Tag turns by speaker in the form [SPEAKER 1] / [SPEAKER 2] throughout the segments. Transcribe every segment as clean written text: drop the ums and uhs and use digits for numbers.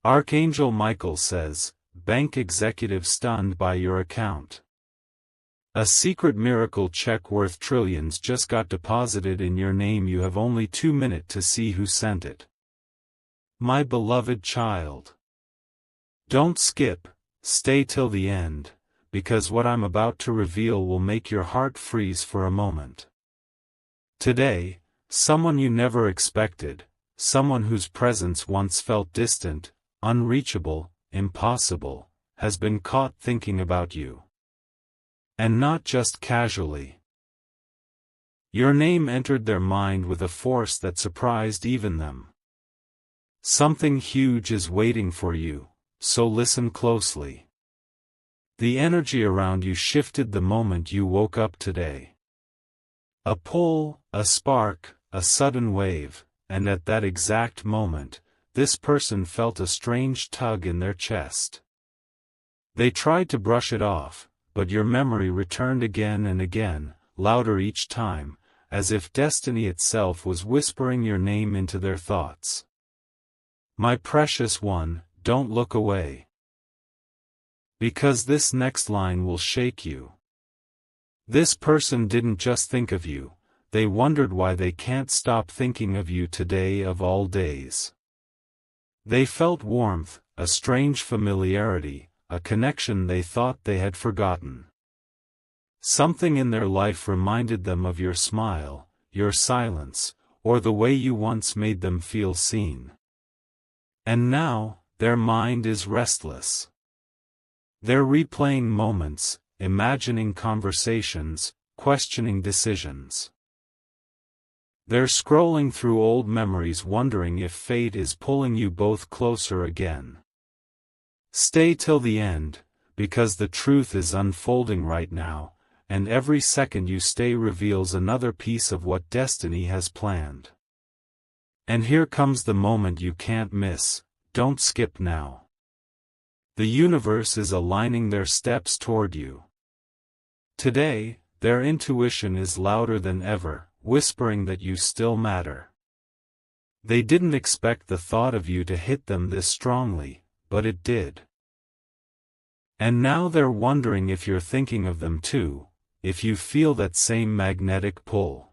[SPEAKER 1] Archangel Michael says, bank executive stunned by your account. A secret miracle check worth trillions just got deposited in your name. You have only 2 minutes to see who sent it. My beloved child. Don't skip, stay till the end, because what I'm about to reveal will make your heart freeze for a moment. Today, someone you never expected, someone whose presence once felt distant, unreachable, impossible, has been caught thinking about you. And not just casually. Your name entered their mind with a force that surprised even them. Something huge is waiting for you, so listen closely. The energy around you shifted the moment you woke up today. A pull, a spark, a sudden wave, and at that exact moment, this person felt a strange tug in their chest. They tried to brush it off, but your memory returned again and again, louder each time, as if destiny itself was whispering your name into their thoughts. My precious one, don't look away. Because this next line will shake you. This person didn't just think of you, they wondered why they can't stop thinking of you today of all days. They felt warmth, a strange familiarity, a connection they thought they had forgotten. Something in their life reminded them of your smile, your silence, or the way you once made them feel seen. And now, their mind is restless. They're replaying moments, imagining conversations, questioning decisions. They're scrolling through old memories wondering if fate is pulling you both closer again. Stay till the end, because the truth is unfolding right now, and every second you stay reveals another piece of what destiny has planned. And here comes the moment you can't miss, don't skip now. The universe is aligning their steps toward you. Today, their intuition is louder than ever, whispering that you still matter. They didn't expect the thought of you to hit them this strongly, but it did. And now they're wondering if you're thinking of them too, if you feel that same magnetic pull.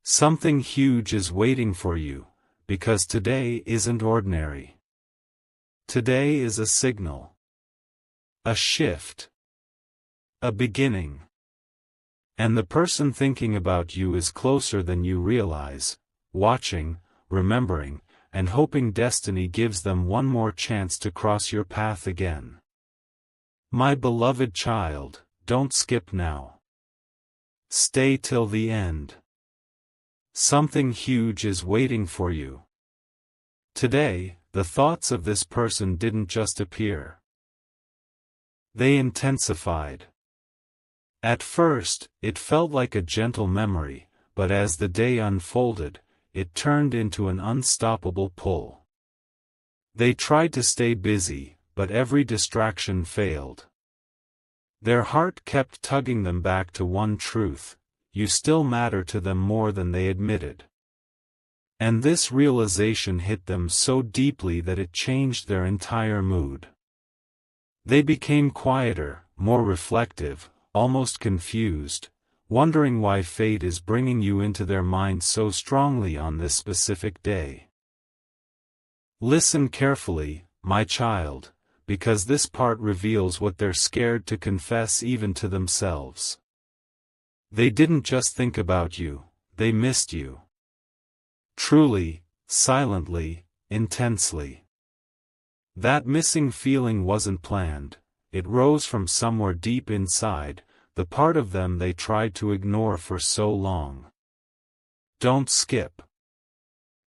[SPEAKER 1] Something huge is waiting for you, because today isn't ordinary. Today is a signal. A shift. A beginning. And the person thinking about you is closer than you realize, watching, remembering, and hoping destiny gives them one more chance to cross your path again. My beloved child, don't skip now. Stay till the end. Something huge is waiting for you. Today, the thoughts of this person didn't just appear. They intensified. At first, it felt like a gentle memory, but as the day unfolded, it turned into an unstoppable pull. They tried to stay busy, but every distraction failed. Their heart kept tugging them back to one truth: you still matter to them more than they admitted. And this realization hit them so deeply that it changed their entire mood. They became quieter, more reflective, almost confused, wondering why fate is bringing you into their minds so strongly on this specific day. Listen carefully, my child, because this part reveals what they're scared to confess even to themselves. They didn't just think about you, they missed you. Truly, silently, intensely. That missing feeling wasn't planned. It rose from somewhere deep inside, the part of them they tried to ignore for so long. Don't skip.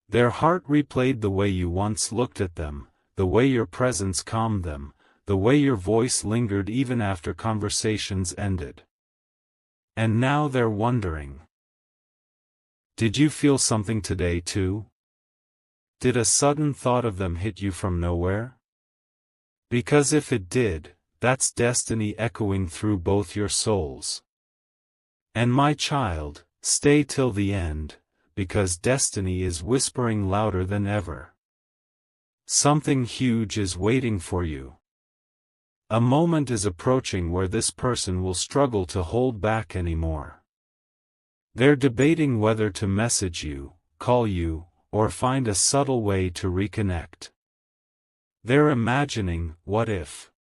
[SPEAKER 1] Their heart replayed the way you once looked at them, the way your presence calmed them, the way your voice lingered even after conversations ended. And now they're wondering. Did you feel something today too? Did a sudden thought of them hit you from nowhere? Because if it did, that's destiny echoing through both your souls. And my child, stay till the end, because destiny is whispering louder than ever. Something huge is waiting for you. A moment is approaching where this person will struggle to hold back anymore. They're debating whether to message you, call you, or find a subtle way to reconnect. They're imagining, what if?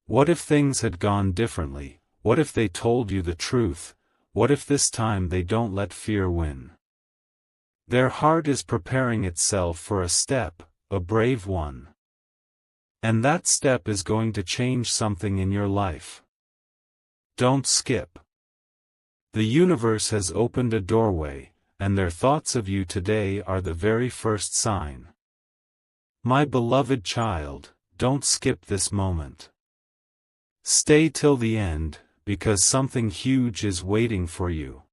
[SPEAKER 1] What if things had gone differently? What if they told you the truth? What if this time they don't let fear win? Their heart is preparing itself for a step, a brave one. And that step is going to change something in your life. Don't skip. The universe has opened a doorway, and their thoughts of you today are the very first sign. My beloved child, don't skip this moment. Stay till the end, because something huge is waiting for you.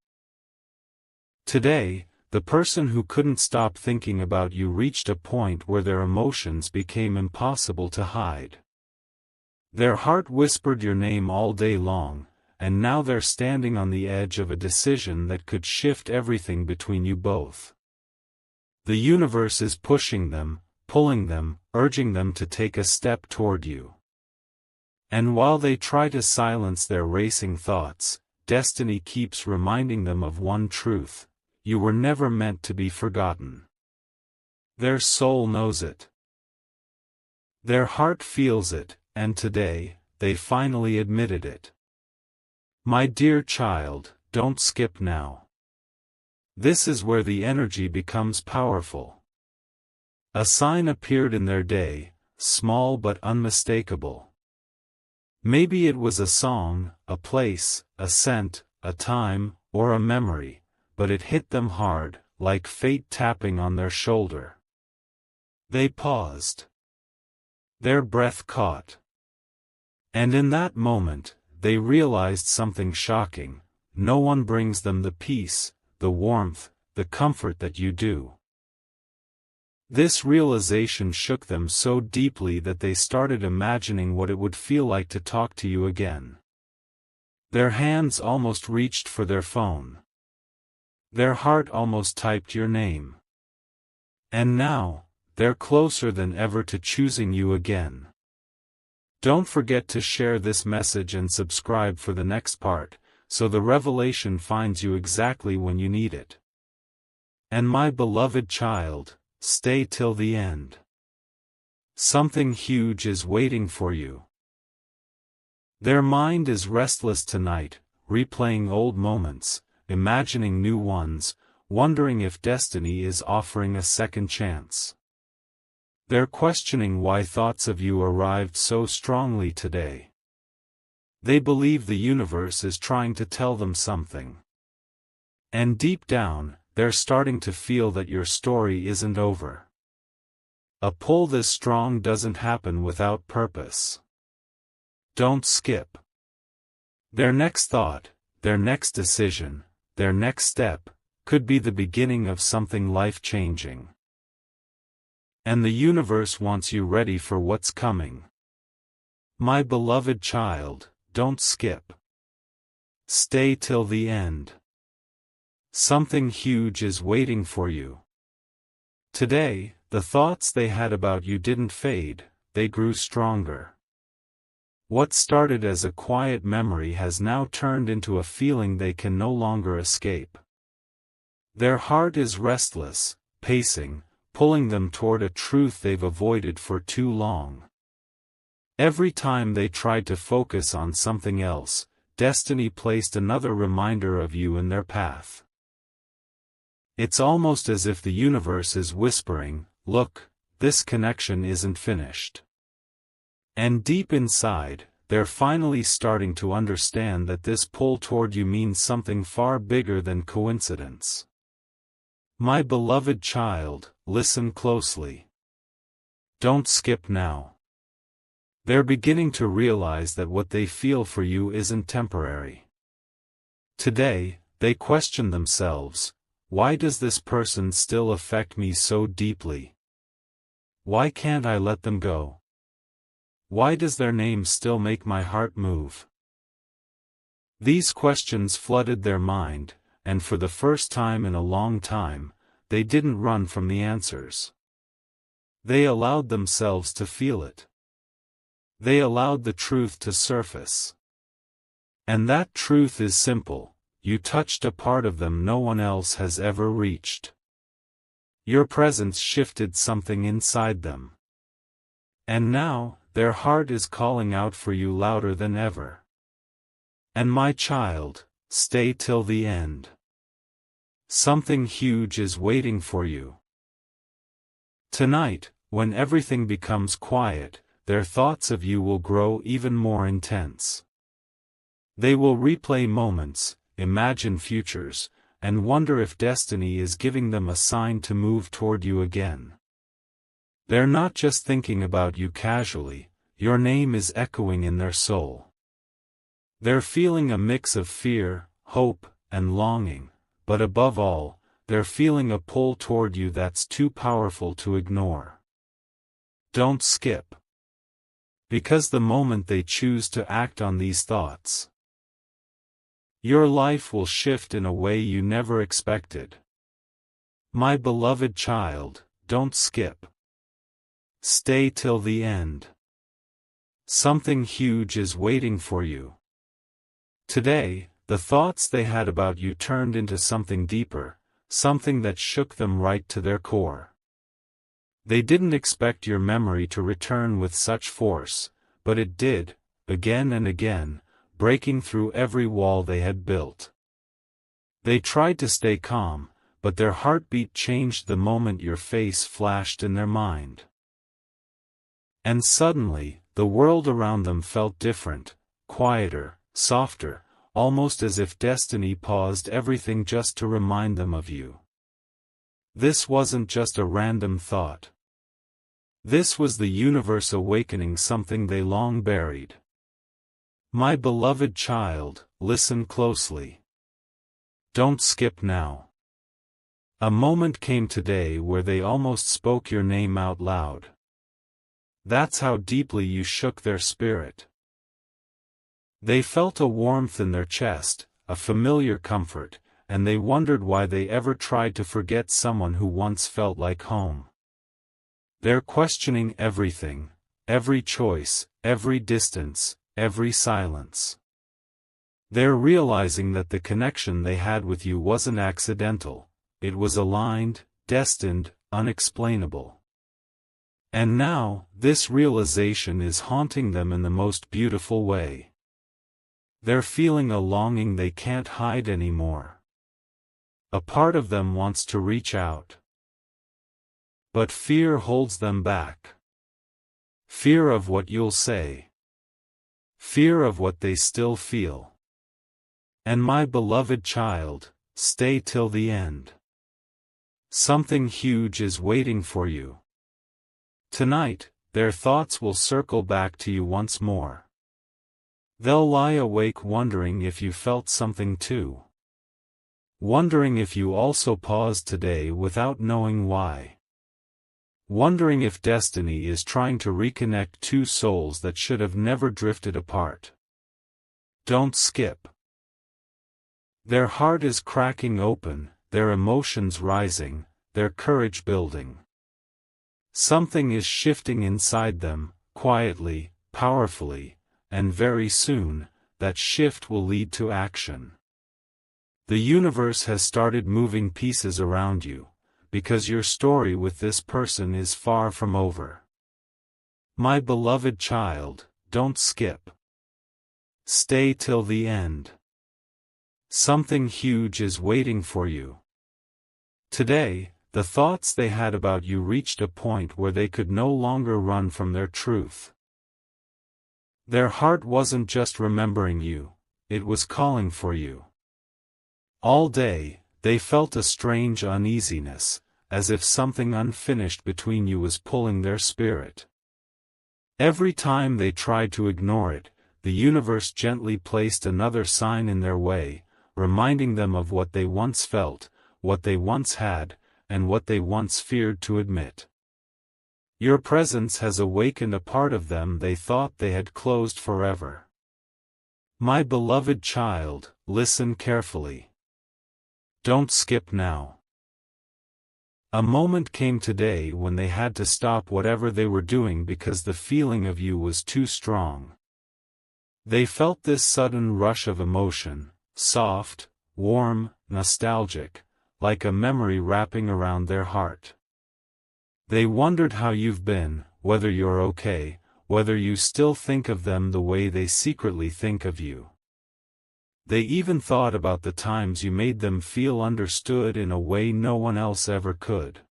[SPEAKER 1] Today, the person who couldn't stop thinking about you reached a point where their emotions became impossible to hide. Their heart whispered your name all day long, and now they're standing on the edge of a decision that could shift everything between you both. The universe is pushing them, pulling them, urging them to take a step toward you. And while they try to silence their racing thoughts, destiny keeps reminding them of one truth: you were never meant to be forgotten. Their soul knows it. Their heart feels it, and today, they finally admitted it. My dear child, don't skip now. This is where the energy becomes powerful. A sign appeared in their day, small but unmistakable. Maybe it was a song, a place, a scent, a time, or a memory, but it hit them hard, like fate tapping on their shoulder. They paused. Their breath caught. And in that moment, they realized something shocking: no one brings them the peace, the warmth, the comfort that you do. This realization shook them so deeply that they started imagining what it would feel like to talk to you again. Their hands almost reached for their phone. Their heart almost typed your name. And now, they're closer than ever to choosing you again. Don't forget to share this message and subscribe for the next part, so the revelation finds you exactly when you need it. And my beloved child, stay till the end. Something huge is waiting for you. Their mind is restless tonight, replaying old moments, imagining new ones, wondering if destiny is offering a second chance. They're questioning why thoughts of you arrived so strongly today. They believe the universe is trying to tell them something. And deep down, they're starting to feel that your story isn't over. A pull this strong doesn't happen without purpose. Don't skip. Their next thought, their next decision, their next step, could be the beginning of something life-changing. And the universe wants you ready for what's coming. My beloved child, don't skip. Stay till the end. Something huge is waiting for you. Today, the thoughts they had about you didn't fade, they grew stronger. What started as a quiet memory has now turned into a feeling they can no longer escape. Their heart is restless, pacing, pulling them toward a truth they've avoided for too long. Every time they tried to focus on something else, destiny placed another reminder of you in their path. It's almost as if the universe is whispering, look, this connection isn't finished. And deep inside, they're finally starting to understand that this pull toward you means something far bigger than coincidence. My beloved child, listen closely. Don't skip now. They're beginning to realize that what they feel for you isn't temporary. Today, they question themselves: why does this person still affect me so deeply? Why can't I let them go? Why does their name still make my heart move? These questions flooded their mind, and for the first time in a long time, they didn't run from the answers. They allowed themselves to feel it. They allowed the truth to surface. And that truth is simple: you touched a part of them no one else has ever reached. Your presence shifted something inside them. And now, their heart is calling out for you louder than ever. And my child, stay till the end. Something huge is waiting for you. Tonight, when everything becomes quiet, their thoughts of you will grow even more intense. They will replay moments, imagine futures, and wonder if destiny is giving them a sign to move toward you again. They're not just thinking about you casually, your name is echoing in their soul. They're feeling a mix of fear, hope, and longing, but above all, they're feeling a pull toward you that's too powerful to ignore. Don't skip. Because the moment they choose to act on these thoughts, your life will shift in a way you never expected. My beloved child, don't skip. Stay till the end. Something huge is waiting for you. Today, the thoughts they had about you turned into something deeper, something that shook them right to their core. They didn't expect your memory to return with such force, but it did, again and again, breaking through every wall they had built. They tried to stay calm, but their heartbeat changed the moment your face flashed in their mind. And suddenly, the world around them felt different, quieter, softer, almost as if destiny paused everything just to remind them of you. This wasn't just a random thought. This was the universe awakening something they long buried. My beloved child, listen closely. Don't skip now. A moment came today where they almost spoke your name out loud. That's how deeply you shook their spirit. They felt a warmth in their chest, a familiar comfort, and they wondered why they ever tried to forget someone who once felt like home. They're questioning everything, every choice, every distance, every silence. They're realizing that the connection they had with you wasn't accidental, it was aligned, destined, unexplainable. And now, this realization is haunting them in the most beautiful way. They're feeling a longing they can't hide anymore. A part of them wants to reach out. But fear holds them back. Fear of what you'll say. Fear of what they still feel. And my beloved child, stay till the end. Something huge is waiting for you. Tonight, their thoughts will circle back to you once more. They'll lie awake wondering if you felt something too. Wondering if you also paused today without knowing why. Wondering if destiny is trying to reconnect two souls that should have never drifted apart. Don't skip. Their heart is cracking open, their emotions rising, their courage building. Something is shifting inside them, quietly, powerfully, and very soon, that shift will lead to action. The universe has started moving pieces around you, because your story with this person is far from over. My beloved child, don't skip. Stay till the end. Something huge is waiting for you. Today, the thoughts they had about you reached a point where they could no longer run from their truth. Their heart wasn't just remembering you, it was calling for you. All day, they felt a strange uneasiness, as if something unfinished between you was pulling their spirit. Every time they tried to ignore it, the universe gently placed another sign in their way, reminding them of what they once felt, what they once had, and what they once feared to admit. Your presence has awakened a part of them they thought they had closed forever. My beloved child, listen carefully. Don't skip now. A moment came today when they had to stop whatever they were doing because the feeling of you was too strong. They felt this sudden rush of emotion, soft, warm, nostalgic, like a memory wrapping around their heart. They wondered how you've been, whether you're okay, whether you still think of them the way they secretly think of you. They even thought about the times you made them feel understood in a way no one else ever could.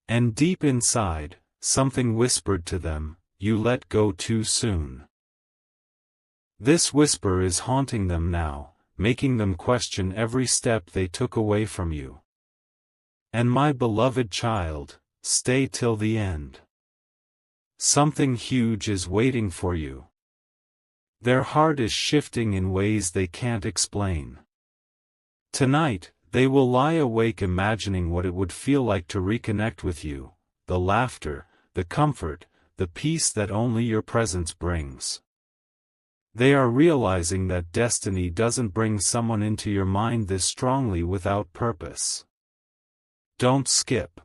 [SPEAKER 1] And deep inside, something whispered to them, "You let go too soon." This whisper is haunting them now, making them question every step they took away from you. And my beloved child, stay till the end. Something huge is waiting for you. Their heart is shifting in ways they can't explain. Tonight, they will lie awake imagining what it would feel like to reconnect with you, the laughter, the comfort, the peace that only your presence brings. They are realizing that destiny doesn't bring someone into your mind this strongly without purpose. Don't skip.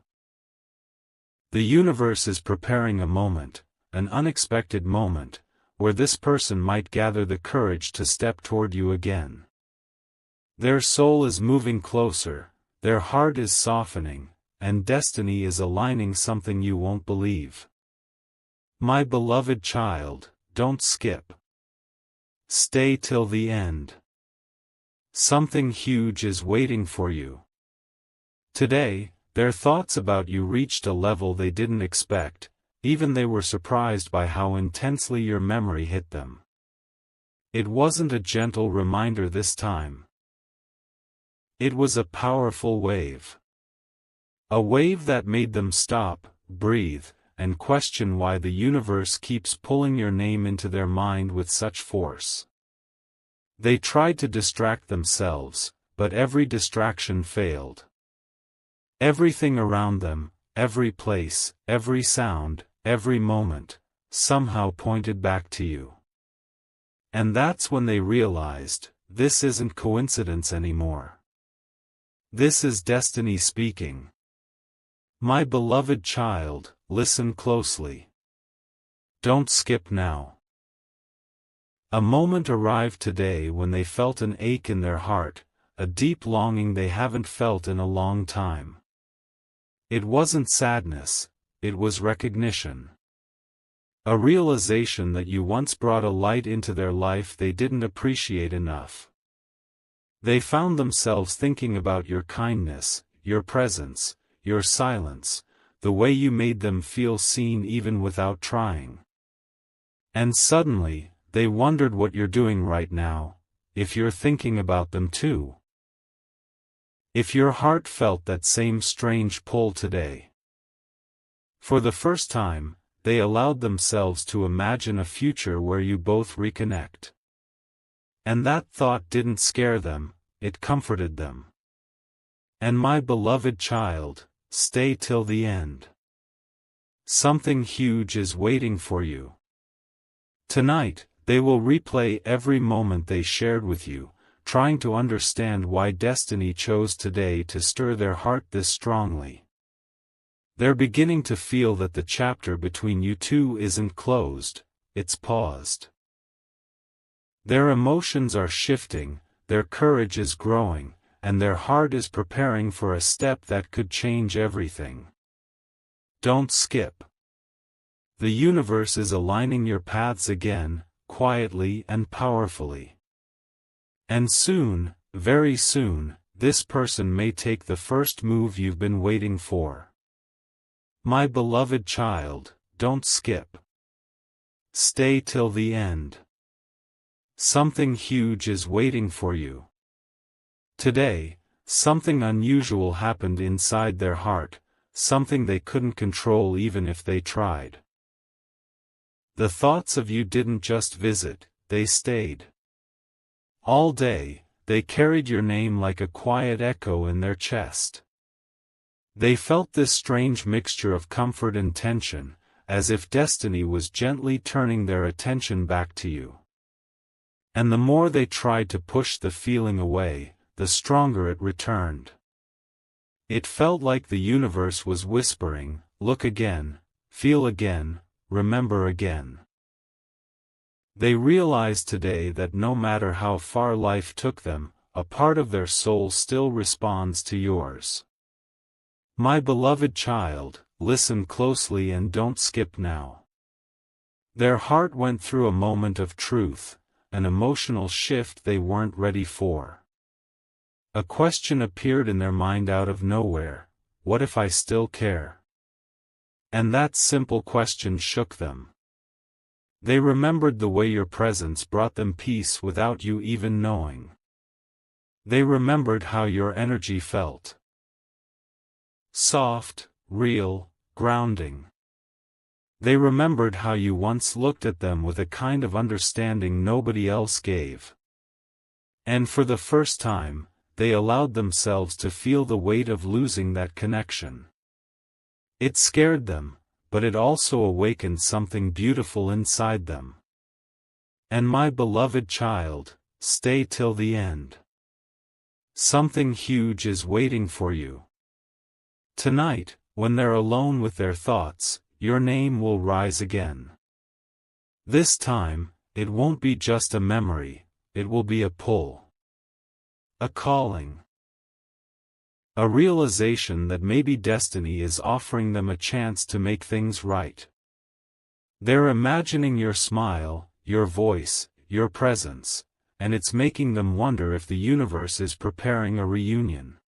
[SPEAKER 1] The universe is preparing a moment, an unexpected moment, where this person might gather the courage to step toward you again. Their soul is moving closer, their heart is softening, and destiny is aligning something you won't believe. My beloved child, don't skip. Stay till the end. Something huge is waiting for you. Today, their thoughts about you reached a level they didn't expect. Even they were surprised by how intensely your memory hit them. It wasn't a gentle reminder this time. It was a powerful wave. A wave that made them stop, breathe, and question why the universe keeps pulling your name into their mind with such force. They tried to distract themselves, but every distraction failed. Everything around them, every place, every sound, every moment, somehow pointed back to you. And that's when they realized, this isn't coincidence anymore. This is destiny speaking. My beloved child, listen closely. Don't skip now. A moment arrived today when they felt an ache in their heart, a deep longing they haven't felt in a long time. It wasn't sadness, it was recognition. A realization that you once brought a light into their life they didn't appreciate enough. They found themselves thinking about your kindness, your presence, your silence, the way you made them feel seen even without trying. And suddenly, they wondered what you're doing right now, if you're thinking about them too. If your heart felt that same strange pull today. For the first time, they allowed themselves to imagine a future where you both reconnect. And that thought didn't scare them, it comforted them. And my beloved child, stay till the end. Something huge is waiting for you. Tonight, they will replay every moment they shared with you, trying to understand why destiny chose today to stir their heart this strongly. They're beginning to feel that the chapter between you two isn't closed, it's paused. Their emotions are shifting, their courage is growing, and their heart is preparing for a step that could change everything. Don't skip. The universe is aligning your paths again, quietly and powerfully. And soon, very soon, this person may take the first move you've been waiting for. My beloved child, don't skip. Stay till the end. Something huge is waiting for you. Today, something unusual happened inside their heart, something they couldn't control even if they tried. The thoughts of you didn't just visit, they stayed. All day, they carried your name like a quiet echo in their chest. They felt this strange mixture of comfort and tension, as if destiny was gently turning their attention back to you. And the more they tried to push the feeling away, the stronger it returned. It felt like the universe was whispering, look again, feel again, remember again. They realized today that no matter how far life took them, a part of their soul still responds to yours. My beloved child, listen closely and don't skip now. Their heart went through a moment of truth, an emotional shift they weren't ready for. A question appeared in their mind out of nowhere: what if I still care? And that simple question shook them. They remembered the way your presence brought them peace without you even knowing. They remembered how your energy felt. Soft, real, grounding. They remembered how you once looked at them with a kind of understanding nobody else gave. And for the first time, they allowed themselves to feel the weight of losing that connection. It scared them, but it also awakened something beautiful inside them. And my beloved child, stay till the end. Something huge is waiting for you. Tonight, when they're alone with their thoughts, your name will rise again. This time, it won't be just a memory, it will be a pull. A calling. A realization that maybe destiny is offering them a chance to make things right. They're imagining your smile, your voice, your presence, and it's making them wonder if the universe is preparing a reunion.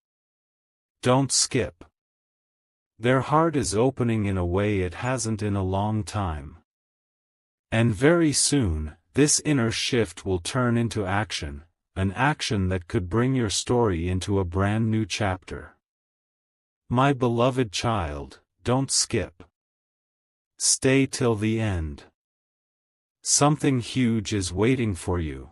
[SPEAKER 1] Don't skip. Their heart is opening in a way it hasn't in a long time. And very soon, this inner shift will turn into action, an action that could bring your story into a brand new chapter. My beloved child, don't skip. Stay till the end. Something huge is waiting for you.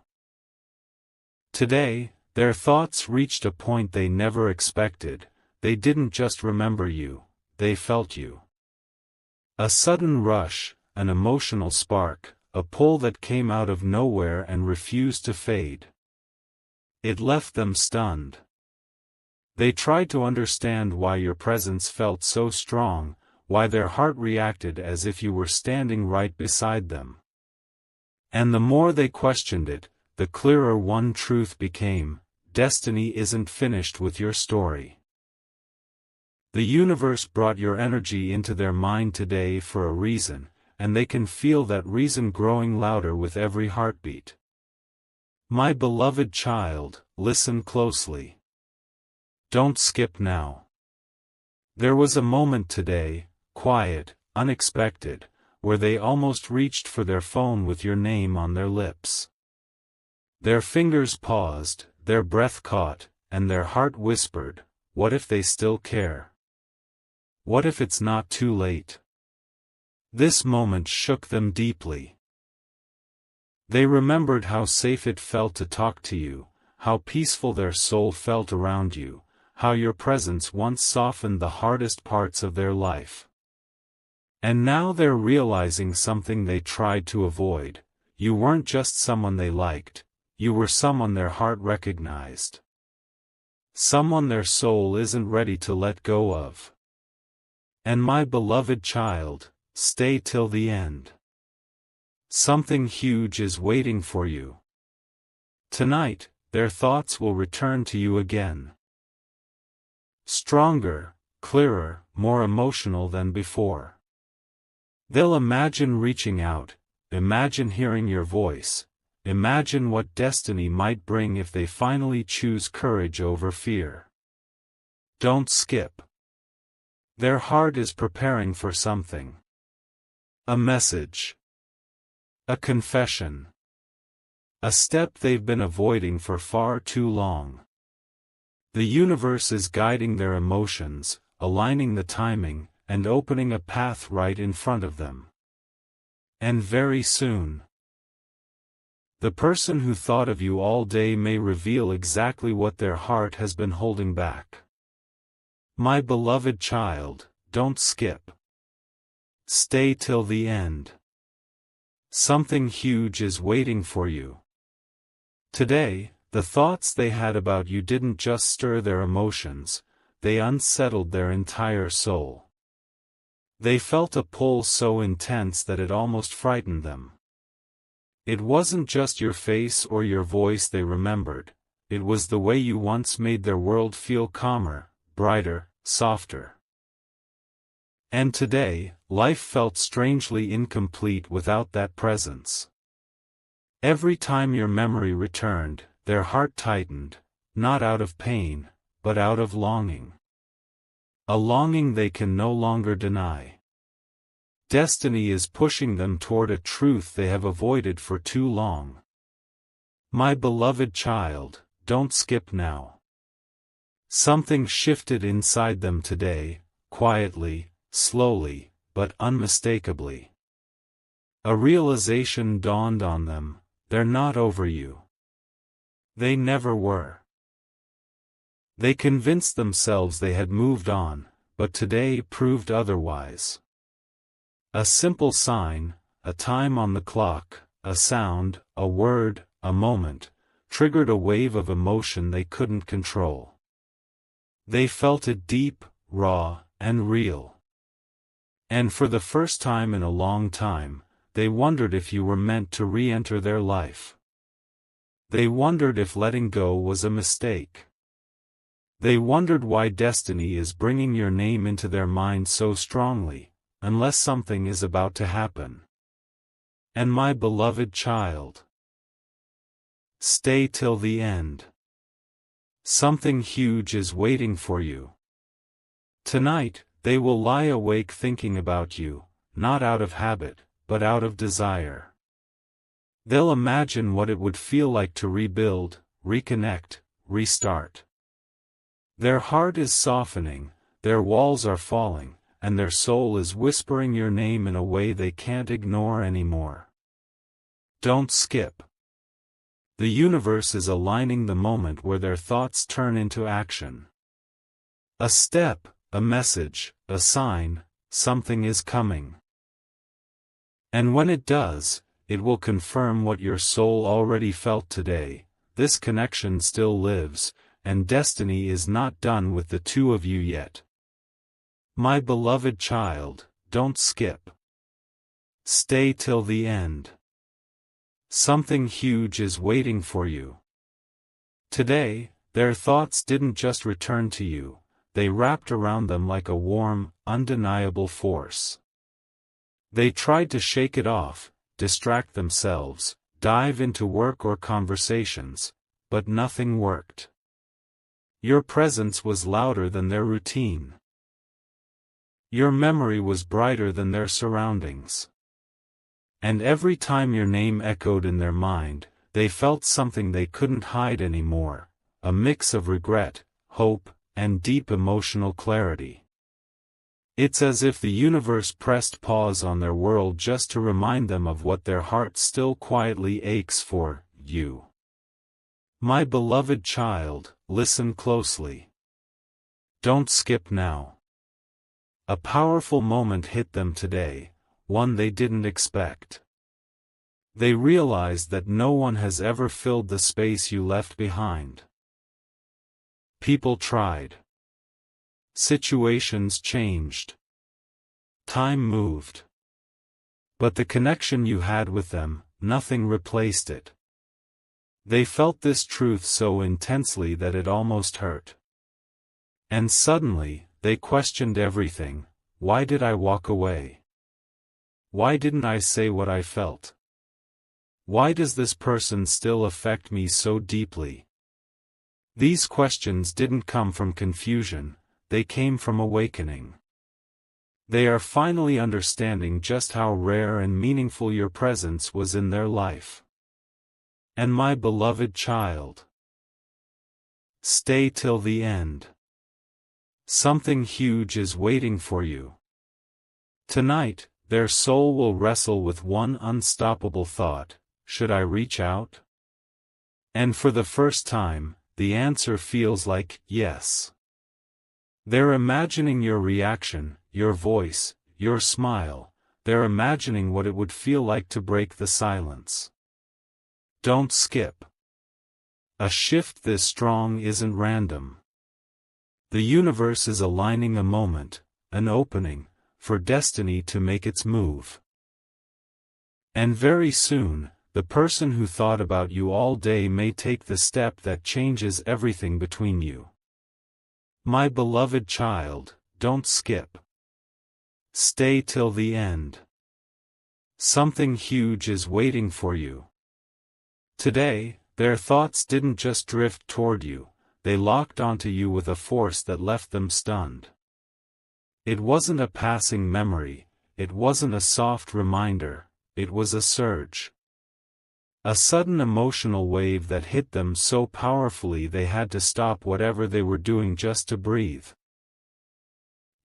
[SPEAKER 1] Today, their thoughts reached a point they never expected. They didn't just remember you, they felt you. A sudden rush, an emotional spark, a pull that came out of nowhere and refused to fade. It left them stunned. They tried to understand why your presence felt so strong, why their heart reacted as if you were standing right beside them. And the more they questioned it, the clearer one truth became: destiny isn't finished with your story. The universe brought your energy into their mind today for a reason, and they can feel that reason growing louder with every heartbeat. My beloved child, listen closely. Don't skip now. There was a moment today, quiet, unexpected, where they almost reached for their phone with your name on their lips. Their fingers paused, their breath caught, and their heart whispered, what if they still care? What if it's not too late? This moment shook them deeply. They remembered how safe it felt to talk to you, how peaceful their soul felt around you, how your presence once softened the hardest parts of their life. And now they're realizing something they tried to avoid: you weren't just someone they liked, you were someone their heart recognized. Someone their soul isn't ready to let go of. And my beloved child, stay till the end. Something huge is waiting for you. Tonight, their thoughts will return to you again. Stronger, clearer, more emotional than before. They'll imagine reaching out, imagine hearing your voice, imagine what destiny might bring if they finally choose courage over fear. Don't skip. Their heart is preparing for something. A message. A confession. A step they've been avoiding for far too long. The universe is guiding their emotions, aligning the timing, and opening a path right in front of them. And very soon, the person who thought of you all day may reveal exactly what their heart has been holding back. My beloved child, don't skip. Stay till the end. Something huge is waiting for you. Today, the thoughts they had about you didn't just stir their emotions, they unsettled their entire soul. They felt a pull so intense that it almost frightened them. It wasn't just your face or your voice they remembered, it was the way you once made their world feel calmer, brighter, softer. And today, life felt strangely incomplete without that presence. Every time your memory returned, their heart tightened, not out of pain, but out of longing. A longing they can no longer deny. Destiny is pushing them toward a truth they have avoided for too long. My beloved child, don't skip now. Something shifted inside them today, quietly, slowly, but unmistakably. A realization dawned on them: they're not over you. They never were. They convinced themselves they had moved on, but today proved otherwise. A simple sign, a time on the clock, a sound, a word, a moment, triggered a wave of emotion they couldn't control. They felt it deep, raw, and real. And for the first time in a long time, they wondered if you were meant to re-enter their life. They wondered if letting go was a mistake. They wondered why destiny is bringing your name into their mind so strongly, unless something is about to happen. And my beloved child, stay till the end. Something huge is waiting for you. Tonight, they will lie awake thinking about you, not out of habit, but out of desire. They'll imagine what it would feel like to rebuild, reconnect, restart. Their heart is softening, their walls are falling, and their soul is whispering your name in a way they can't ignore anymore. Don't skip. The universe is aligning the moment where their thoughts turn into action. A step, a message, a sign, something is coming. And when it does, it will confirm what your soul already felt today: this connection still lives, and destiny is not done with the two of you yet. My beloved child, don't skip. Stay till the end. Something huge is waiting for you. Today, their thoughts didn't just return to you, they wrapped around them like a warm, undeniable force. They tried to shake it off, distract themselves, dive into work or conversations, but nothing worked. Your presence was louder than their routine. Your memory was brighter than their surroundings. And every time your name echoed in their mind, they felt something they couldn't hide anymore, a mix of regret, hope, and deep emotional clarity. It's as if the universe pressed pause on their world just to remind them of what their heart still quietly aches for: you. My beloved child, listen closely. Don't skip now. A powerful moment hit them today, one they didn't expect. They realized that no one has ever filled the space you left behind. People tried. Situations changed. Time moved. But the connection you had with them, nothing replaced it. They felt this truth so intensely that it almost hurt. And suddenly, they questioned everything. Why did I walk away? Why didn't I say what I felt? Why does this person still affect me so deeply? These questions didn't come from confusion, they came from awakening. They are finally understanding just how rare and meaningful your presence was in their life. And my beloved child, stay till the end. Something huge is waiting for you. Tonight, their soul will wrestle with one unstoppable thought: should I reach out? And for the first time, the answer feels like yes. They're imagining your reaction, your voice, your smile. They're imagining what it would feel like to break the silence. Don't skip. A shift this strong isn't random. The universe is aligning a moment, an opening, for destiny to make its move. And very soon, the person who thought about you all day may take the step that changes everything between you. My beloved child, don't skip. Stay till the end. Something huge is waiting for you. Today, their thoughts didn't just drift toward you, they locked onto you with a force that left them stunned. It wasn't a passing memory, it wasn't a soft reminder, it was a surge. A sudden emotional wave that hit them so powerfully they had to stop whatever they were doing just to breathe.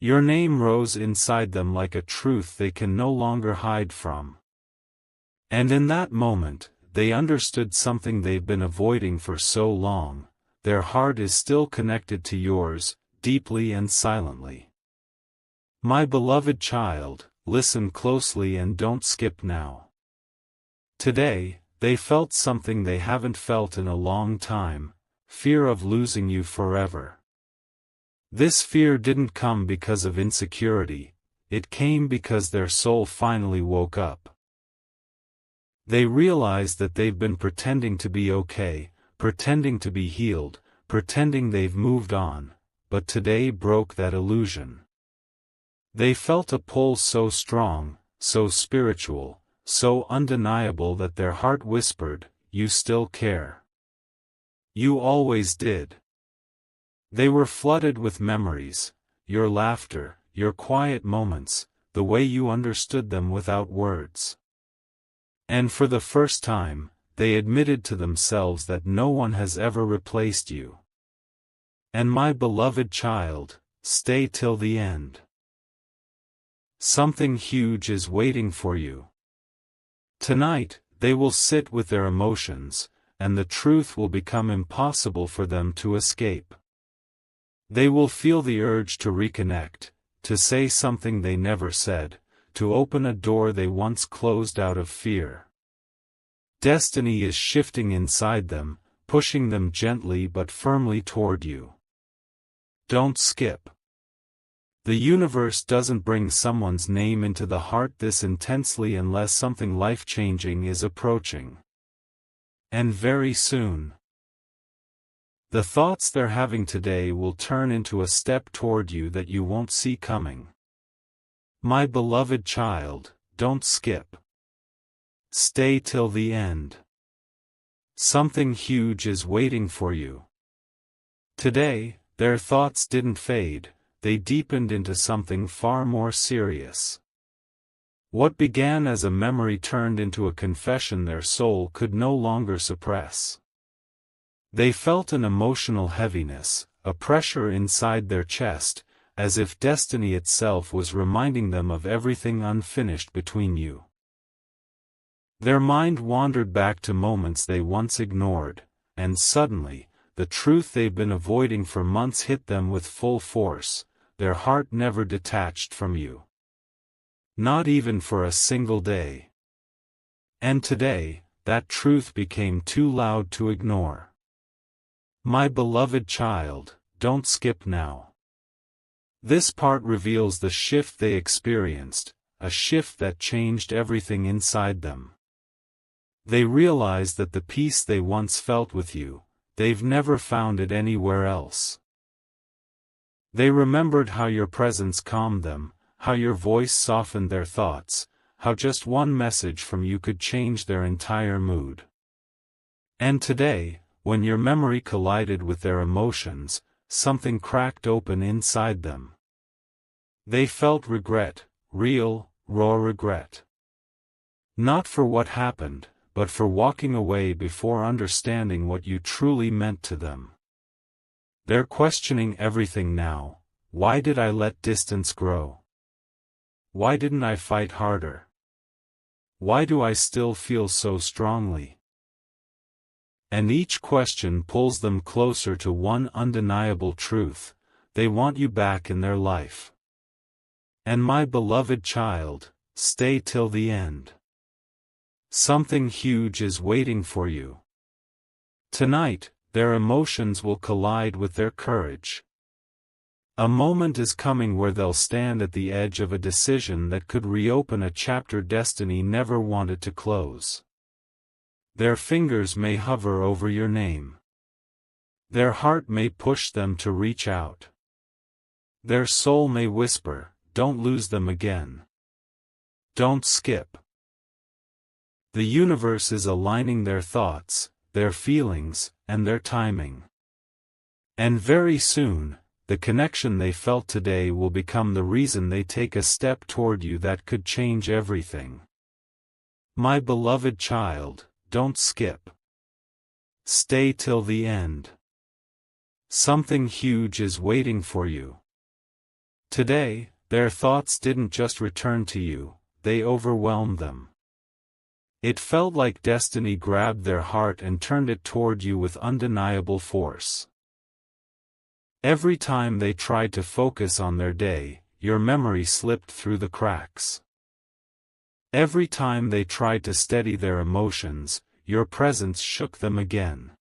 [SPEAKER 1] Your name rose inside them like a truth they can no longer hide from. And in that moment, they understood something they've been avoiding for so long. Their heart is still connected to yours, deeply and silently. My beloved child, listen closely and don't skip now. Today, they felt something they haven't felt in a long time, fear of losing you forever. This fear didn't come because of insecurity, it came because their soul finally woke up. They realized that they've been pretending to be okay, pretending to be healed, pretending they've moved on, but today broke that illusion. They felt a pull so strong, so spiritual, so undeniable that their heart whispered, "You still care. You always did." They were flooded with memories, your laughter, your quiet moments, the way you understood them without words. And for the first time, they admitted to themselves that no one has ever replaced you. And my beloved child, stay till the end. Something huge is waiting for you. Tonight, they will sit with their emotions, and the truth will become impossible for them to escape. They will feel the urge to reconnect, to say something they never said, to open a door they once closed out of fear. Destiny is shifting inside them, pushing them gently but firmly toward you. Don't skip. The universe doesn't bring someone's name into the heart this intensely unless something life-changing is approaching. And very soon. The thoughts they're having today will turn into a step toward you that you won't see coming. My beloved child, don't skip. Stay till the end. Something huge is waiting for you. Today, their thoughts didn't fade, they deepened into something far more serious. What began as a memory turned into a confession their soul could no longer suppress. They felt an emotional heaviness, a pressure inside their chest, as if destiny itself was reminding them of everything unfinished between you. Their mind wandered back to moments they once ignored, and suddenly, the truth they've been avoiding for months hit them with full force. Their heart never detached from you. Not even for a single day. And today, that truth became too loud to ignore. My beloved child, don't skip now. This part reveals the shift they experienced, a shift that changed everything inside them. They realized that the peace they once felt with you, they've never found it anywhere else. They remembered how your presence calmed them, how your voice softened their thoughts, how just one message from you could change their entire mood. And today, when your memory collided with their emotions, something cracked open inside them. They felt regret, real, raw regret. Not for what happened, but for walking away before understanding what you truly meant to them. They're questioning everything now. Why did I let distance grow? Why didn't I fight harder? Why do I still feel so strongly? And each question pulls them closer to one undeniable truth: they want you back in their life. And my beloved child, stay till the end. Something huge is waiting for you. Tonight, their emotions will collide with their courage. A moment is coming where they'll stand at the edge of a decision that could reopen a chapter destiny never wanted to close. Their fingers may hover over your name. Their heart may push them to reach out. Their soul may whisper, "Don't lose them again. Don't skip." The universe is aligning their thoughts, their feelings, and their timing. And very soon, the connection they felt today will become the reason they take a step toward you that could change everything. My beloved child, don't skip. Stay till the end. Something huge is waiting for you. Today, their thoughts didn't just return to you, they overwhelmed them. It felt like destiny grabbed their heart and turned it toward you with undeniable force. Every time they tried to focus on their day, your memory slipped through the cracks. Every time they tried to steady their emotions, your presence shook them again.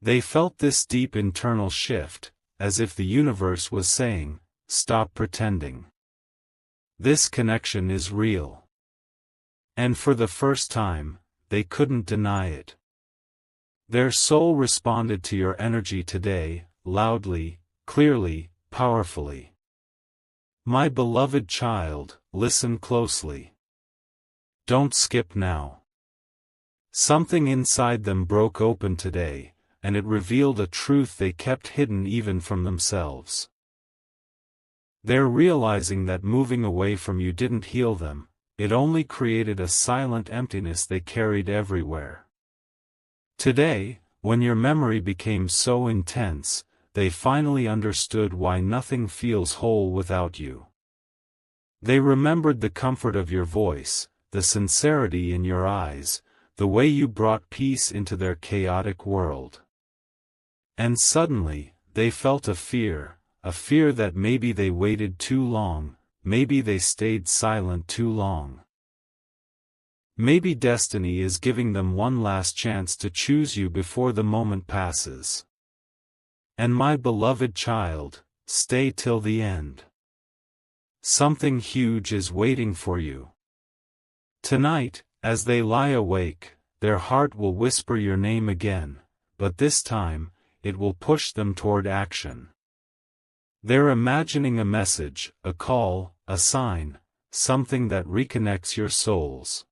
[SPEAKER 1] They felt this deep internal shift, as if the universe was saying, "Stop pretending. This connection is real." And for the first time, they couldn't deny it. Their soul responded to your energy today, loudly, clearly, powerfully. My beloved child, listen closely. Don't skip now. Something inside them broke open today, and it revealed a truth they kept hidden even from themselves. They're realizing that moving away from you didn't heal them, it only created a silent emptiness they carried everywhere. Today, when your memory became so intense, they finally understood why nothing feels whole without you. They remembered the comfort of your voice, the sincerity in your eyes, the way you brought peace into their chaotic world. And suddenly, they felt a fear that maybe they waited too long, maybe they stayed silent too long. Maybe destiny is giving them one last chance to choose you before the moment passes. And my beloved child, stay till the end. Something huge is waiting for you. Tonight, as they lie awake, their heart will whisper your name again, but this time, it will push them toward action. They're imagining a message, a call, a sign, something that reconnects your souls.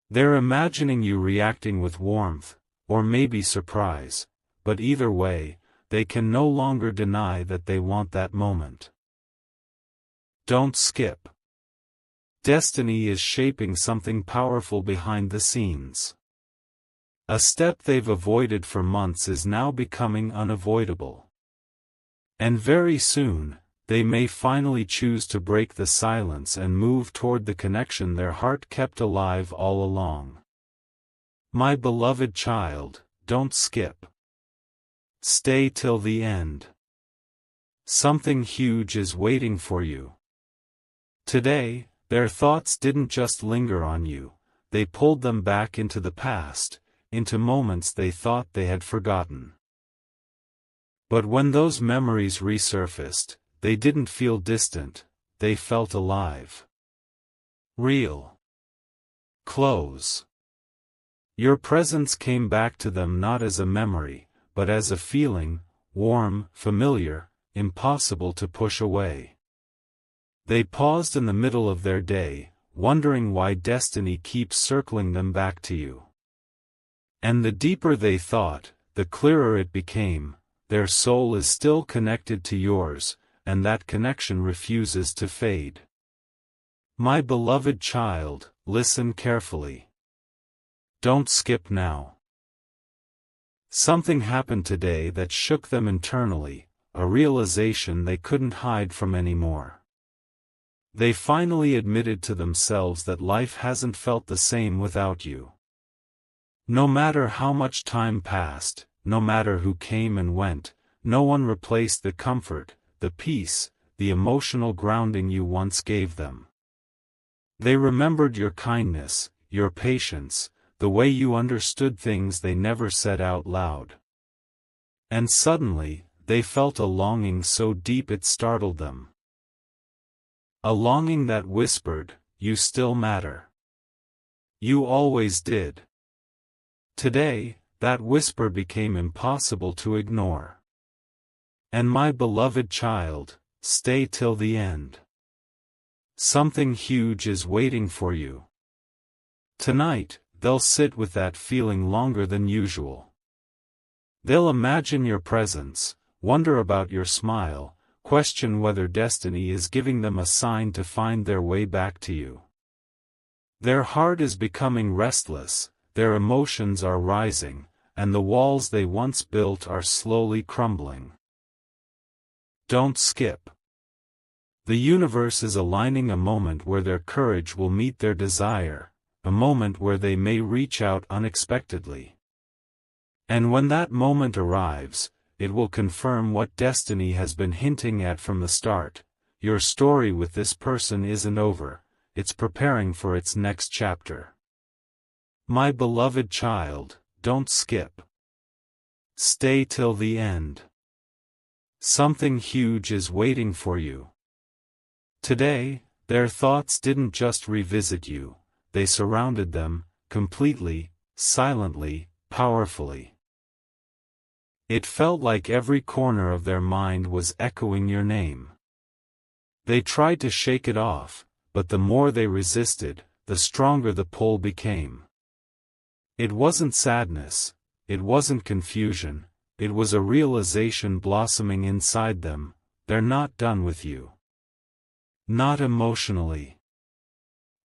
[SPEAKER 1] They're imagining you reacting with warmth, or maybe surprise, but either way, they can no longer deny that they want that moment. Don't skip. Destiny is shaping something powerful behind the scenes. A step they've avoided for months is now becoming unavoidable. And very soon, they may finally choose to break the silence and move toward the connection their heart kept alive all along. My beloved child, don't skip. Stay till the end. Something huge is waiting for you. Today, their thoughts didn't just linger on you, they pulled them back into the past, into moments they thought they had forgotten. But when those memories resurfaced, they didn't feel distant, they felt alive. Real. Close. Your presence came back to them not as a memory, but as a feeling, warm, familiar, impossible to push away. They paused in the middle of their day, wondering why destiny keeps circling them back to you. And the deeper they thought, the clearer it became, their soul is still connected to yours, and that connection refuses to fade. My beloved child, listen carefully. Don't skip now. Something happened today that shook them internally, a realization they couldn't hide from anymore. They finally admitted to themselves that life hasn't felt the same without you. No matter how much time passed, no matter who came and went, no one replaced the comfort, the peace, the emotional grounding you once gave them. They remembered your kindness, your patience, the way you understood things they never said out loud. And suddenly, they felt a longing so deep it startled them. A longing that whispered, "You still matter. You always did." Today, that whisper became impossible to ignore. And my beloved child, stay till the end. Something huge is waiting for you. Tonight, they'll sit with that feeling longer than usual. They'll imagine your presence, wonder about your smile, question whether destiny is giving them a sign to find their way back to you. Their heart is becoming restless, their emotions are rising, and the walls they once built are slowly crumbling. Don't skip. The universe is aligning a moment where their courage will meet their desire, a moment where they may reach out unexpectedly. And when that moment arrives, it will confirm what destiny has been hinting at from the start. Your story with this person isn't over, it's preparing for its next chapter. My beloved child, don't skip. Stay till the end. Something huge is waiting for you. Today, their thoughts didn't just revisit you, they surrounded them, completely, silently, powerfully. It felt like every corner of their mind was echoing your name. They tried to shake it off, but the more they resisted, the stronger the pull became. It wasn't sadness, it wasn't confusion, it was a realization blossoming inside them: they're not done with you. Not emotionally.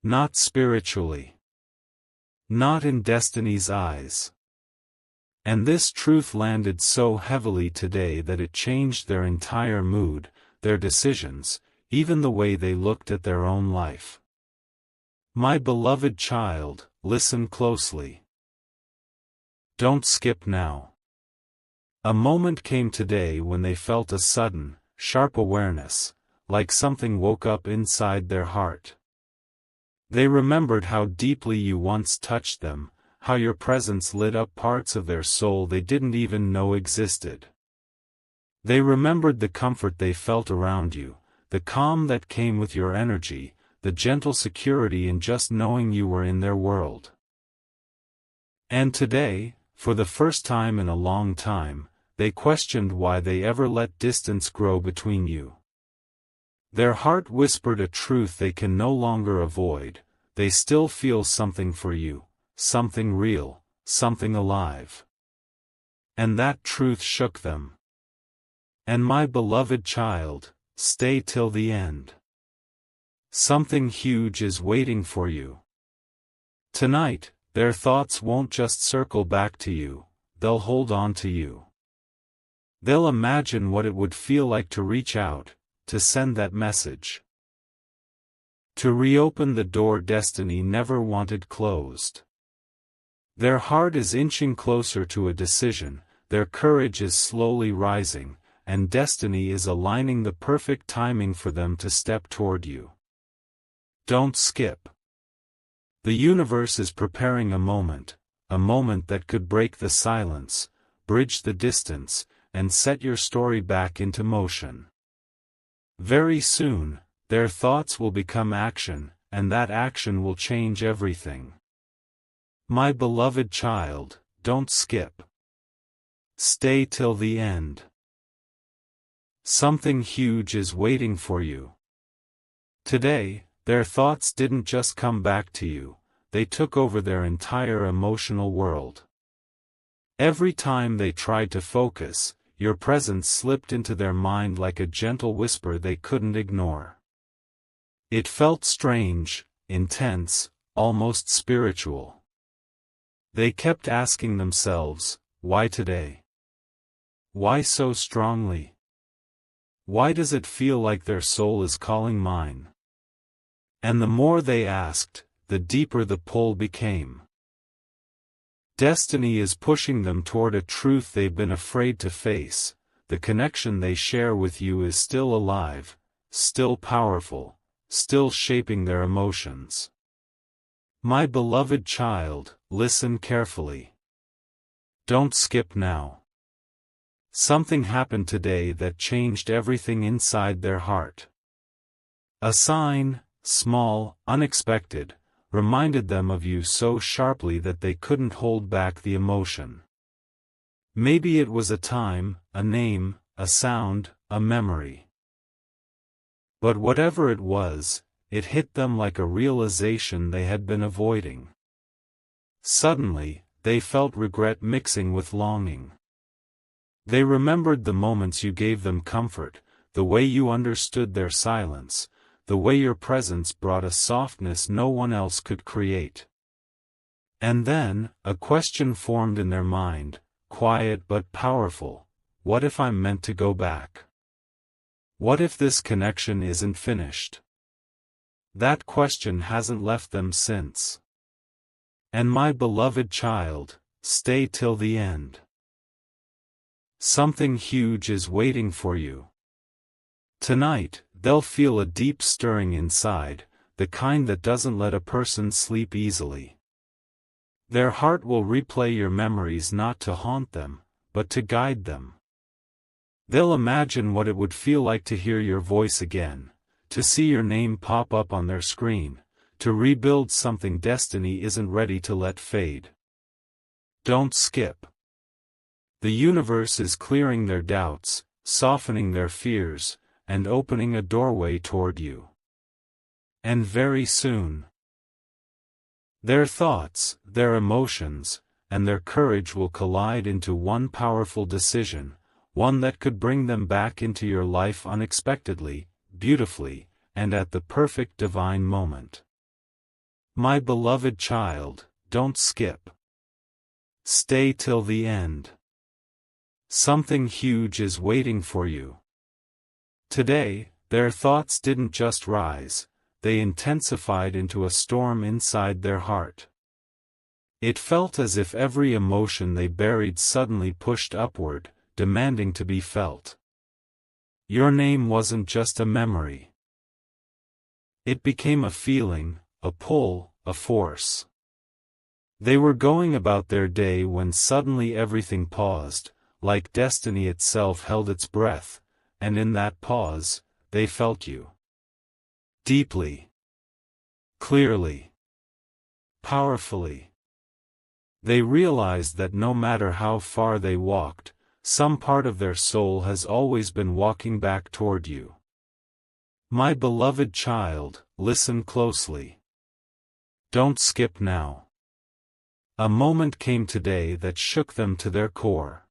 [SPEAKER 1] Not spiritually. Not in destiny's eyes. And this truth landed so heavily today that it changed their entire mood, their decisions, even the way they looked at their own life. My beloved child, listen closely. Don't skip now. A moment came today when they felt a sudden, sharp awareness, like something woke up inside their heart. They remembered how deeply you once touched them, how your presence lit up parts of their soul they didn't even know existed. They remembered the comfort they felt around you, the calm that came with your energy, the gentle security in just knowing you were in their world. And today, for the first time in a long time, they questioned why they ever let distance grow between you. Their heart whispered a truth they can no longer avoid: they still feel something for you, something real, something alive. And that truth shook them. And my beloved child, stay till the end. Something huge is waiting for you. Tonight, their thoughts won't just circle back to you, they'll hold on to you. They'll imagine what it would feel like to reach out, to send that message. To reopen the door destiny never wanted closed. Their heart is inching closer to a decision, their courage is slowly rising, and destiny is aligning the perfect timing for them to step toward you. Don't skip. The universe is preparing a moment that could break the silence, bridge the distance, and set your story back into motion. Very soon, their thoughts will become action, and that action will change everything. My beloved child, don't skip. Stay till the end. Something huge is waiting for you. Today, their thoughts didn't just come back to you, they took over their entire emotional world. Every time they tried to focus, your presence slipped into their mind like a gentle whisper they couldn't ignore. It felt strange, intense, almost spiritual. They kept asking themselves, why today? Why so strongly? Why does it feel like their soul is calling mine? And the more they asked, the deeper the pull became. Destiny is pushing them toward a truth they've been afraid to face: the connection they share with you is still alive, still powerful, still shaping their emotions. My beloved child, listen carefully. Don't skip now. Something happened today that changed everything inside their heart. A sign, small, unexpected, reminded them of you so sharply that they couldn't hold back the emotion. Maybe it was a time, a name, a sound, a memory. But whatever it was, it hit them like a realization they had been avoiding. Suddenly, they felt regret mixing with longing. They remembered the moments you gave them comfort, the way you understood their silence, the way your presence brought a softness no one else could create. And then, a question formed in their mind, quiet but powerful: what if I'm meant to go back? What if this connection isn't finished? That question hasn't left them since. And my beloved child, stay till the end. Something huge is waiting for you. Tonight, they'll feel a deep stirring inside, the kind that doesn't let a person sleep easily. Their heart will replay your memories not to haunt them, but to guide them. They'll imagine what it would feel like to hear your voice again, to see your name pop up on their screen, to rebuild something destiny isn't ready to let fade. Don't skip. The universe is clearing their doubts, softening their fears, and opening a doorway toward you. And very soon, their thoughts, their emotions, and their courage will collide into one powerful decision, one that could bring them back into your life unexpectedly, beautifully, and at the perfect divine moment. My beloved child, don't skip. Stay till the end. Something huge is waiting for you. Today, their thoughts didn't just rise, they intensified into a storm inside their heart. It felt as if every emotion they buried suddenly pushed upward, demanding to be felt. Your name wasn't just a memory. It became a feeling, a pull, a force. They were going about their day when suddenly everything paused, like destiny itself held its breath, and in that pause, they felt you. Deeply. Clearly. Powerfully. They realized that no matter how far they walked, some part of their soul has always been walking back toward you. My beloved child, listen closely. Don't skip now. A moment came today that shook them to their core.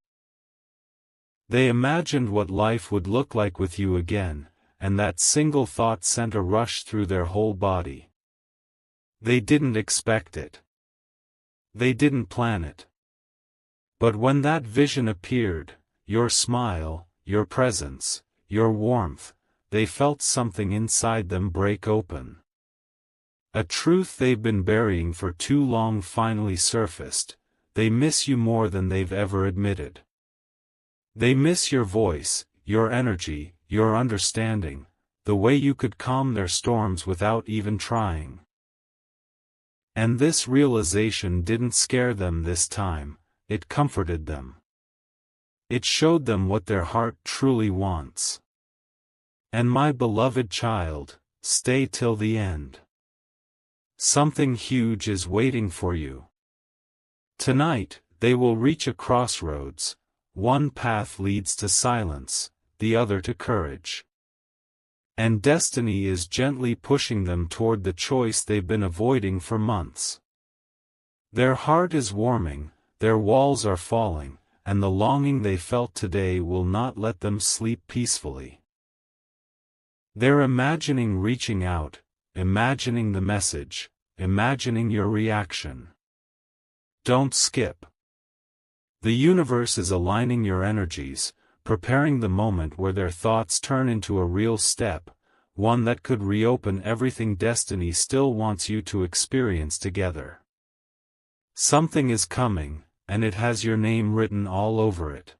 [SPEAKER 1] They imagined what life would look like with you again, and that single thought sent a rush through their whole body. They didn't expect it. They didn't plan it. But when that vision appeared, your smile, your presence, your warmth, they felt something inside them break open. A truth they've been burying for too long finally surfaced: they miss you more than they've ever admitted. They miss your voice, your energy, your understanding, the way you could calm their storms without even trying. And this realization didn't scare them this time, it comforted them. It showed them what their heart truly wants. And my beloved child, stay till the end. Something huge is waiting for you. Tonight, they will reach a crossroads. One path leads to silence, the other to courage. And destiny is gently pushing them toward the choice they've been avoiding for months. Their heart is warming, their walls are falling, and the longing they felt today will not let them sleep peacefully. They're imagining reaching out, imagining the message, imagining your reaction. Don't skip. The universe is aligning your energies, preparing the moment where their thoughts turn into a real step, one that could reopen everything destiny still wants you to experience together. Something is coming, and it has your name written all over it.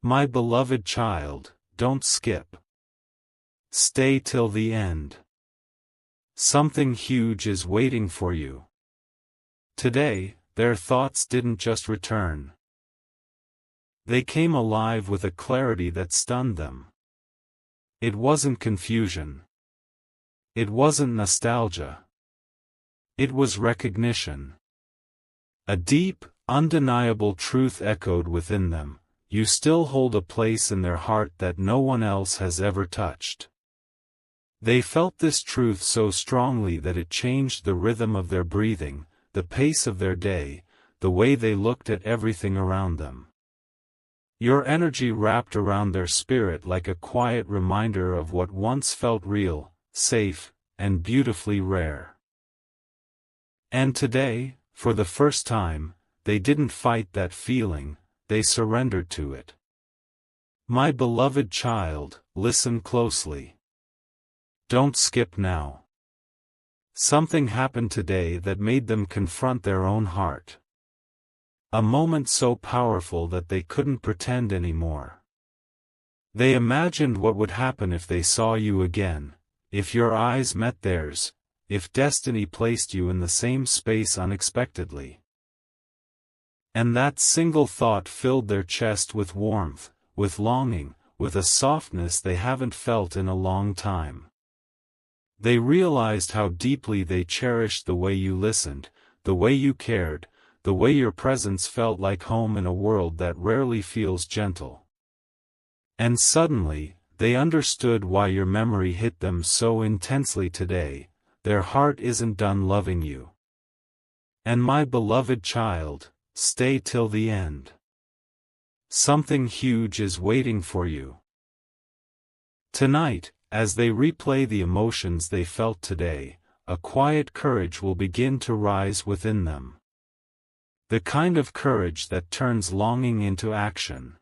[SPEAKER 1] My beloved child, don't skip. Stay till the end. Something huge is waiting for you. Today, their thoughts didn't just return. They came alive with a clarity that stunned them. It wasn't confusion. It wasn't nostalgia. It was recognition. A deep, undeniable truth echoed within them: you still hold a place in their heart that no one else has ever touched. They felt this truth so strongly that it changed the rhythm of their breathing, the pace of their day, the way they looked at everything around them. Your energy wrapped around their spirit like a quiet reminder of what once felt real, safe, and beautifully rare. And today, for the first time, they didn't fight that feeling, they surrendered to it. My beloved child, listen closely. Don't skip now. Something happened today that made them confront their own heart. A moment so powerful that they couldn't pretend anymore. They imagined what would happen if they saw you again, if your eyes met theirs, if destiny placed you in the same space unexpectedly. And that single thought filled their chest with warmth, with longing, with a softness they haven't felt in a long time. They realized how deeply they cherished the way you listened, the way you cared, the way your presence felt like home in a world that rarely feels gentle. And suddenly, they understood why your memory hit them so intensely today: their heart isn't done loving you. And my beloved child, stay till the end. Something huge is waiting for you. Tonight, as they replay the emotions they felt today, a quiet courage will begin to rise within them. The kind of courage that turns longing into action.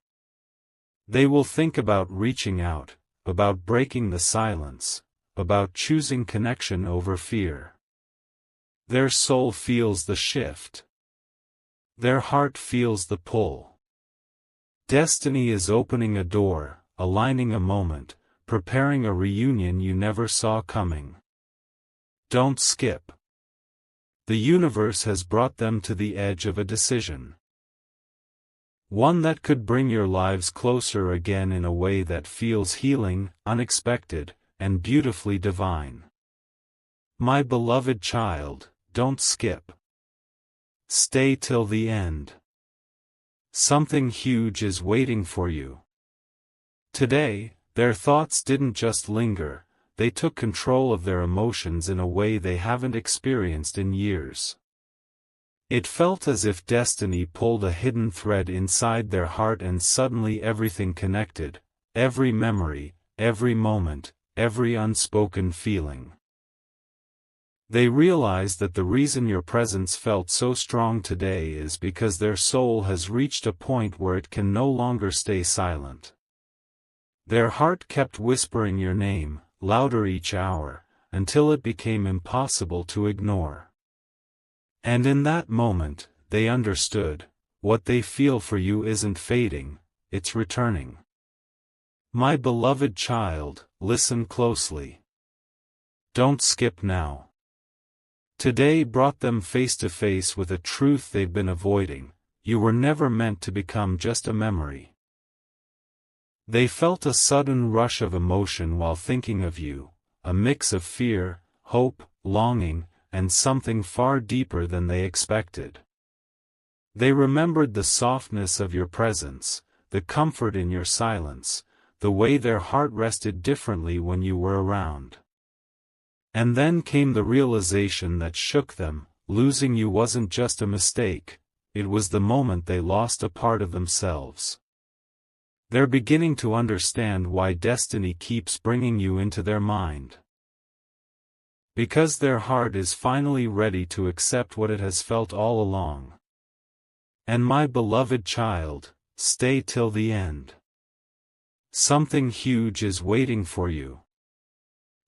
[SPEAKER 1] They will think about reaching out, about breaking the silence, about choosing connection over fear. Their soul feels the shift. Their heart feels the pull. Destiny is opening a door, aligning a moment, preparing a reunion you never saw coming. Don't skip. The universe has brought them to the edge of a decision. One that could bring your lives closer again in a way that feels healing, unexpected, and beautifully divine. My beloved child, don't skip. Stay till the end. Something huge is waiting for you. Today, their thoughts didn't just linger, they took control of their emotions in a way they haven't experienced in years. It felt as if destiny pulled a hidden thread inside their heart and suddenly everything connected, every memory, every moment, every unspoken feeling. They realized that the reason your presence felt so strong today is because their soul has reached a point where it can no longer stay silent. Their heart kept whispering your name, louder each hour, until it became impossible to ignore. And in that moment, they understood: what they feel for you isn't fading, it's returning. My beloved child, listen closely. Don't skip now. Today brought them face to face with a truth they've been avoiding: you were never meant to become just a memory. They felt a sudden rush of emotion while thinking of you, a mix of fear, hope, longing, and something far deeper than they expected. They remembered the softness of your presence, the comfort in your silence, the way their heart rested differently when you were around. And then came the realization that shook them: losing you wasn't just a mistake, it was the moment they lost a part of themselves. They're beginning to understand why destiny keeps bringing you into their mind. Because their heart is finally ready to accept what it has felt all along. And my beloved child, stay till the end. Something huge is waiting for you.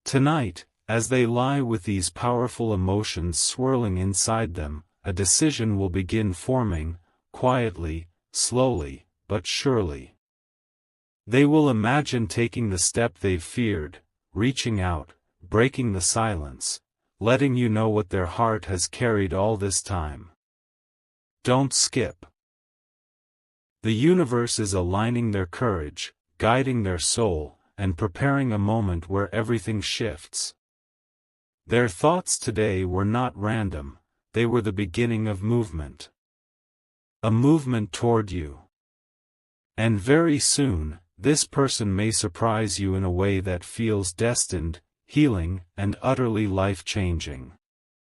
[SPEAKER 1] Tonight, as they lie with these powerful emotions swirling inside them, a decision will begin forming, quietly, slowly, but surely. They will imagine taking the step they've feared, reaching out, breaking the silence, letting you know what their heart has carried all this time. Don't skip. The universe is aligning their courage, guiding their soul, and preparing a moment where everything shifts. Their thoughts today were not random, they were the beginning of movement. A movement toward you. And very soon, this person may surprise you in a way that feels destined, healing, and utterly life-changing.